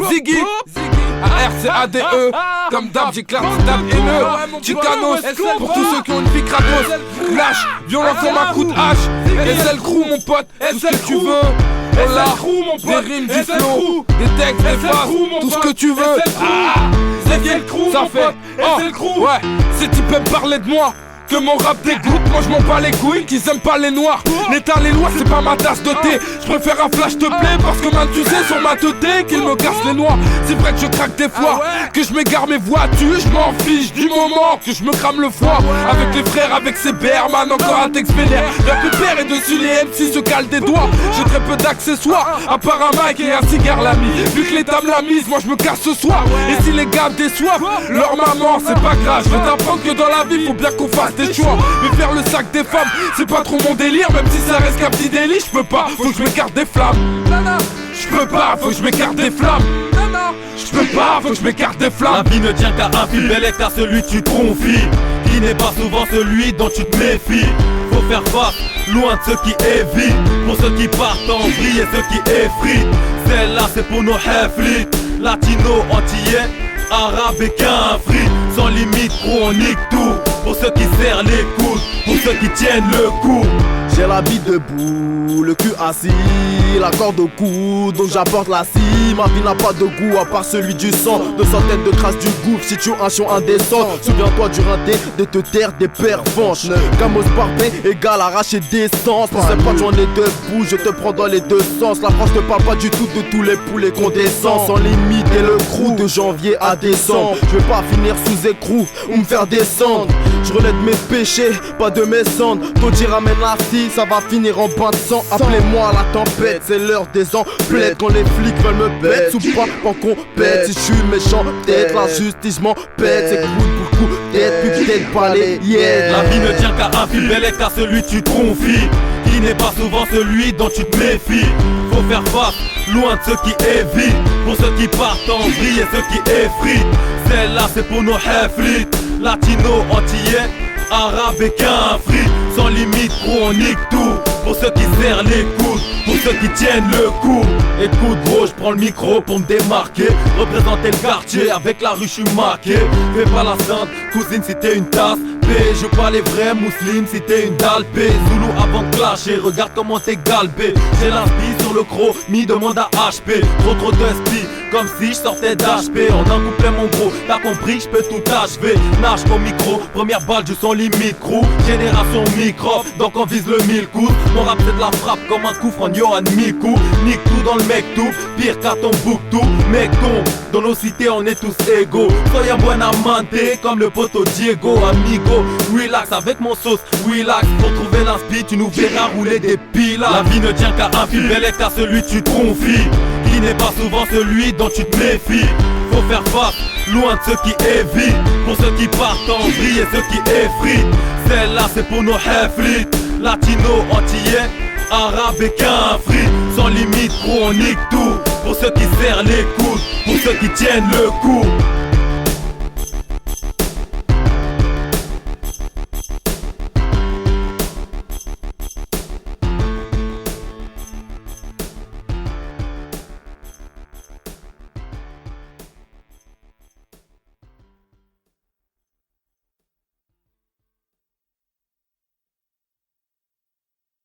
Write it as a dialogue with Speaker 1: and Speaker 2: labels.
Speaker 1: Ziggy, RCADE, comme d'hab j'éclate d'hab haineux. Chicanos, pour tous ceux qui ont une vie cratos. Flash, violent comme un coup de hache. SL Crew mon pote, tout ce que tu veux. On l'a, des rimes, du flow, des textes, des phrases, tout ce que tu veux. Ça fait, oh, ouais, ces types peuvent parler de moi. Que mon rap dégoûte, moi je m'en bats les couilles, qu'ils aiment pas les noirs. L'état, les lois, c'est pas ma tasse de thé. Je préfère un flash te plaît, parce que man tu sais sur ma teuté qu'ils me cassent les noix. C'est vrai que je craque des fois, que je m'égare mes voitures, je m'en fiche du moment que je me crame le foie. Avec les frères, avec ses man encore un texte vénère. La pépère et dessus les MC se calent des doigts. J'ai très peu d'accessoires, à part un mic et un cigare l'ami. Vu que l'état me l'a mise, moi je me casse ce soir. Et si les gars déçoivent leur maman, c'est pas grave. Je vais t'apprendre que dans la vie, faut bien qu'on fasse des choix. Mais faire le sac des femmes, c'est pas trop mon délire. Même si ça reste qu'un petit délit, je peux pas, faut que je m'écarte des flammes. Je peux pas, faut que je m'écarte des flammes. Je peux pas, faut que je m'écarte des flammes.
Speaker 2: La vie ne tient qu'à un fil, bel est à celui que tu te confies, qui n'est pas souvent celui dont tu te méfies. Faut faire face, loin de ceux qui évitent. Pour ceux qui partent en vrille et ceux qui effrient. Celle-là c'est pour nos heflites, latinos, antillais, arabes et qu'un-free. Sans limite, gros on nique tout. Pour ceux qui serrent les coudes, pour ceux qui tiennent le coup.
Speaker 3: J'ai la bite debout, le cul assis, la corde au cou, donc j'apporte la scie. Ma vie n'a pas de goût à part celui du sang. De centaines de traces du gouffre, si tu un chion indécent. Souviens-toi du rinté, de te taire des pervenches. Gamos barbé égale arracher d'essence. Pour cette fois j'en ai debout, je te prends dans les deux sens. La France ne parle pas du tout de tous les poulets qu'on descend. Sans limite et le crew de janvier à décembre. Je vais pas finir sous écrou ou me faire descendre. Je relève mes péchés, pas de mes cendres. Todi ramène la scie, ça va finir en bain de sang. Appelez-moi la tempête, c'est l'heure des emplettes. Quand les flics veulent me bête, sous pas en compète. Si je suis méchant, peut-être la justice m'en pète. C'est coup pour coup, tête, puis peut-être pas les yeah.
Speaker 2: La vie ne tient qu'à un fil, bel est à celui que tu te confies, qui n'est pas souvent celui dont tu te méfies. Faut faire face, loin de ceux qui évitent. Pour ceux qui partent en vrille et ceux qui effrient. Celle-là c'est pour nos heflites, latinos, antillais, arabes et qu'un-free. Sans limite, gros on nique tout. Pour ceux qui serrent les coudes, pour ceux qui tiennent le coup. Écoute gros, je prends le micro pour me démarquer. Représenter le quartier, avec la rue je suis marqué. Fais pas la sainte, cousine si t'es une tasse P. Je veux pas les vrais mousselines si t'es une dalle P. Zoulou avant de clasher, regarde comment t'es galbé. J'ai l'inspi sur le croc, mi demande à HP. Trop de spi, comme si je sortais d'HP. En un couplet mon gros, t'as compris, je peux tout achever. Nage au micro, première balle je sens limite crew. Génération micro, donc on vise le 1000 coups. Mon rap c'est de la frappe comme un coup franc Johan Mikou. Nique tout dans le mec tout, pire qu'à ton bouc tout. Mec ton, dans nos cités on est tous égaux. Soy un bon amante comme le poteau Diego. Amigo, relax avec mon sauce, relax. Pour trouver l'inspi tu nous verras rouler des pilas. La vie ne tient qu'à un fil, bel est à celui que tu te confies, qui n'est pas souvent celui dont tu te méfies. Faut faire face, loin de ceux qui évitent. Pour ceux qui partent en vrille et ceux qui effrient. Celle-là c'est pour nos heflites, latinos, antillais, arabes et qu'un-free. Sans limite, gros on nique tout. Pour ceux qui serrent les coudes, pour ceux qui tiennent le coup.